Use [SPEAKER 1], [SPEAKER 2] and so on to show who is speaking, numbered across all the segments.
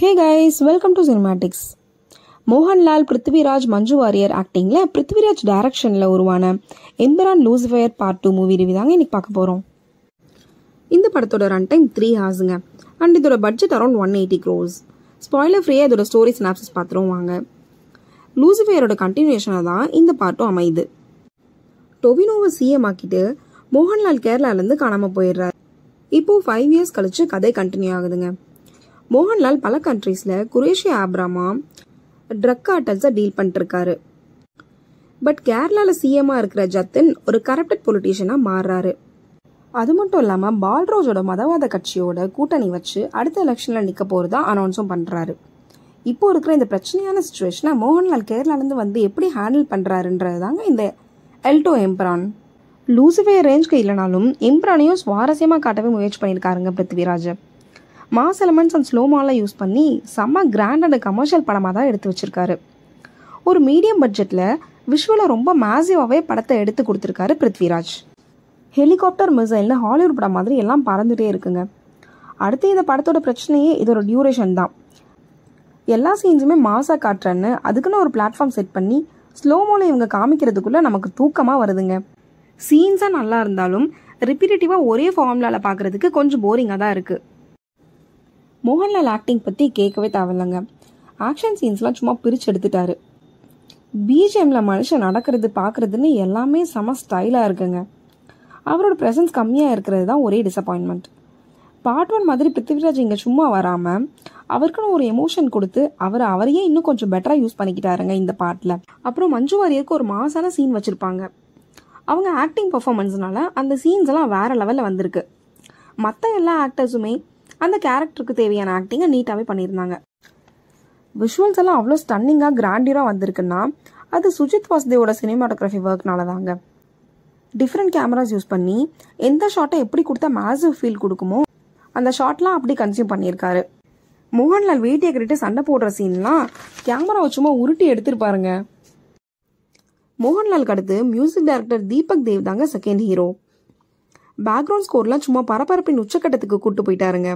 [SPEAKER 1] Hey guys, welcome to Cinematics. Mohanlal, Prithviraj, Manju Warrier ஆக்டிங்கில் பிருத்திவிராஜ் டைரக்ஷனில் உருவான எம்பிரான் லூசிஃபயர் பார்ட் 2 மூவி ரிவ்யூ தாங்க இன்னைக்கு பார்க்க போகிறோம். இந்த படத்தோட ரன் டைம் 3 ஹார்ஸுங்க. அண்ட் இதோட பட்ஜெட் அரௌண்ட் 180 crores. ஸ்பாயிலர் ஃப்ரீயாக இதோட ஸ்டோரி ஸ்னாப்ஸஸ் பார்த்துருவோம் வாங்க. லூசிஃபயரோட கண்டினியூஷனாக தான் இந்த பார்ட்டும் அமையுது. டொவினோவை சிஎம் ஆக்கிட்டு மோகன்லால் கேரளாலேருந்து காணாமல் போயிடுறாரு. இப்போது 5 years கழிச்சு கதை கண்டினியூ ஆகுதுங்க. மோகன்லால் பல கண்ட்ரீஸில் குரேஷியா ஆப்ராமா ட்ரக் கார்ட்டல்ஸை டீல் பண்ணிட்டுருக்காரு. பட் கேரளாவில் சிஎம்மாக இருக்கிற ஜத்தின் ஒரு கரப்டட் பொலிட்டீஷியனாக மாறுறாரு. அது மட்டும் இல்லாமல் பால்ரோஜோட மதவாத கட்சியோட கூட்டணி வச்சு அடுத்த எலெக்ஷனில் நிற்க போகிறதா அனௌன்ஸும் பண்ணுறாரு. இப்போ இருக்கிற இந்த பிரச்சனையான சுச்சுவேஷனை மோகன்லால் கேரளாலேருந்து வந்து எப்படி ஹேண்டில் பண்ணுறாருன்றது தாங்க இந்த எல்டோ எம்பிரான். லூசிஃபயர் ரேஞ்சுக்கு இல்லைனாலும் எம்பிரானையும் சுவாரஸ்யமாக காட்டவே முயற்சி பண்ணியிருக்காருங்க பிருத்திவிராஜ். மாஸ் எலமெண்ட்ஸ் அண்ட் ஸ்லோமாலாம் யூஸ் பண்ணி செம்ம கிராண்ட் அண்ட் கமர்ஷியல் படமாக தான் எடுத்து வச்சிருக்காரு. ஒரு மீடியம் பட்ஜெட்டில் விஷுவலாக ரொம்ப மேசிவாகவே படத்தை எடுத்து கொடுத்துருக்காரு பிருத்விராஜ். ஹெலிகாப்டர் மிசைல்னு ஹாலிவுட் படம் மாதிரி எல்லாம் பறந்துகிட்டே இருக்குங்க. அடுத்து இந்த படத்தோட பிரச்சனையே இதோட டியூரேஷன் தான். எல்லா சீன்ஸுமே மாசாக காட்டுறேன்னு அதுக்குன்னு ஒரு பிளாட்ஃபார்ம் செட் பண்ணி ஸ்லோமோவில் இவங்க காமிக்கிறதுக்குள்ளே நமக்கு தூக்கமாக வருதுங்க. சீன்ஸாக நல்லா இருந்தாலும் ரிப்பீட்டேட்டிவாக ஒரே ஃபார்முலாவில் பார்க்குறதுக்கு கொஞ்சம் போரிங்காக தான் இருக்குது. மோகன்லால் ஆக்டிங் பற்றி கேட்கவே தேவையில்லைங்க. ஆக்ஷன் சீன்ஸ்லாம் சும்மா பிரித்து எடுத்துட்டாரு. பிஜிஎம்ல மனுஷன் நடக்கிறது பார்க்குறதுன்னு எல்லாமே செம ஸ்டைலாக இருக்குங்க. அவரோட ப்ரெசன்ஸ் கம்மியாக இருக்கிறது தான் ஒரே டிசப்பாயின்மெண்ட். பார்ட் 1 மாதிரி பிருத்திவிராஜ் இங்கே சும்மா வராமல் அவருக்குன்னு ஒரு எமோஷன் கொடுத்து அவரையே இன்னும் கொஞ்சம் பெட்டராக யூஸ் பண்ணிக்கிட்டாருங்க இந்த பார்ட்டில். அப்புறம் மஞ்சு வாரியருக்கு ஒரு மாசான சீன் வச்சுருப்பாங்க. அவங்க ஆக்டிங் பர்ஃபார்மன்ஸ்னால அந்த சீன்ஸ் எல்லாம் வேற லெவலில் வந்திருக்கு. மற்ற எல்லா ஆக்டர்ஸுமே அந்த கேரக்டருக்கு தேவையான ஆக்டிங்கை நீட்டாகவே பண்ணியிருந்தாங்க. விஷுவல்ஸ் எல்லாம் அவ்வளோ ஸ்டன்னிங்காக கிராண்டியராக வந்திருக்குன்னா அது சுஜித் வாசுதேவோட சினிமாட்டோகிராஃபி ஒர்க்னால தாங்க. டிஃப்ரெண்ட் கேமராஸ் யூஸ் பண்ணி எந்த ஷாட்டை எப்படி கொடுத்தா மேசிவ் ஃபீல் கொடுக்குமோ அந்த ஷாட்லாம் அப்படி கன்சியூம் பண்ணியிருக்காரு. மோகன்லால் வேட்டியை கட்டிட்டு சண்டை போடுற சீன்லாம் கேமராவை சும்மா உருட்டி எடுத்திருப்பாருங்க. மோகன்லாலுக்கு அடுத்து மியூசிக் டைரக்டர் தீபக் தேவ் தாங்க செகண்ட் ஹீரோ. பேக்ரவுண்ட் ஸ்கோர்லாம் சும்மா பரபரப்பின் உச்சக்கட்டத்துக்கு கூட்டு போயிட்டாருங்க.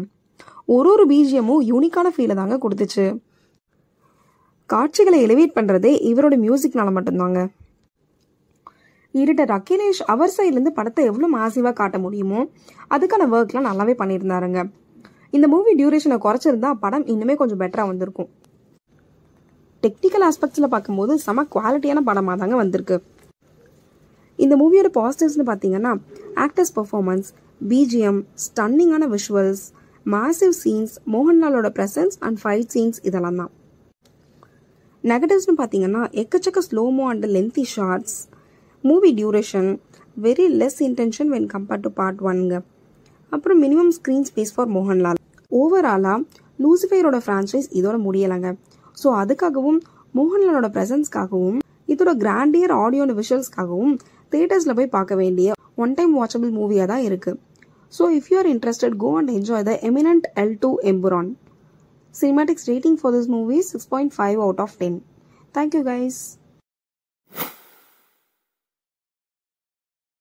[SPEAKER 1] ஒரு பிஜிஎம்மும் யூனிக்கான ஃபீலை தாங்க கொடுத்துச்சு. காட்சிகளை எலிவேட் பண்ணுறதே இவரோட மியூசிக்னால மட்டும்தாங்க. எடிட்டர் அகிலேஷ் அவர் சைட்லேருந்து படத்தை எவ்வளோ மாசிவாக காட்ட முடியுமோ அதுக்கான ஒர்க்லாம் நல்லாவே பண்ணியிருந்தாருங்க. இந்த மூவி டியூரேஷனை குறைச்சிருந்தா படம் இன்னுமே கொஞ்சம் பெட்டராக வந்திருக்கும். டெக்னிக்கல் ஆஸ்பெக்ட்ஸில் பார்க்கும்போது செம குவாலிட்டியான படமாக தாங்க வந்திருக்கு. இந்த மூவியோட பாசிட்டிவ்ஸ்னு பார்த்தீங்கன்னா ஆக்டர்ஸ் பர்ஃபார்மன்ஸ், பிஜிஎம், ஸ்டன்னிங்கான விஷுவல்ஸ், மாசிவ் சீன்ஸ், மோகன்லாலோட ப்ரெசன்ஸ் அண்ட் ஃபைட் சீன்ஸ் இதெல்லாம் தான். நெகட்டிவ்ஸ்னு பார்த்தீங்கன்னா எக்கச்சக்க slow mo and lengthy shots, movie duration, very less intention when compared to part 1ங்க. அப்புறம் minimum screen space for Mohanlal. ஓவராலாக லூசிஃபயரோட ஃப்ரான்ச்சைஸ் இதோட முடியலைங்க. ஸோ அதுக்காகவும் மோகன்லாலோட ப்ரெசன்ஸ்க்காகவும் இதோட கிராண்டியர் ஆடியோ அண்ட் விஷுவல்ஸ்க்காகவும் தியேட்டர்ஸில் போய் பார்க்க வேண்டிய ஒன் டைம் வாட்சபிள் மூவியாக தான் இருக்குது. So if you are interested, go and enjoy the eminent L2 Eம்பிரான். Cinematics rating for this movie is 6.5 out of 10. Thank you guys.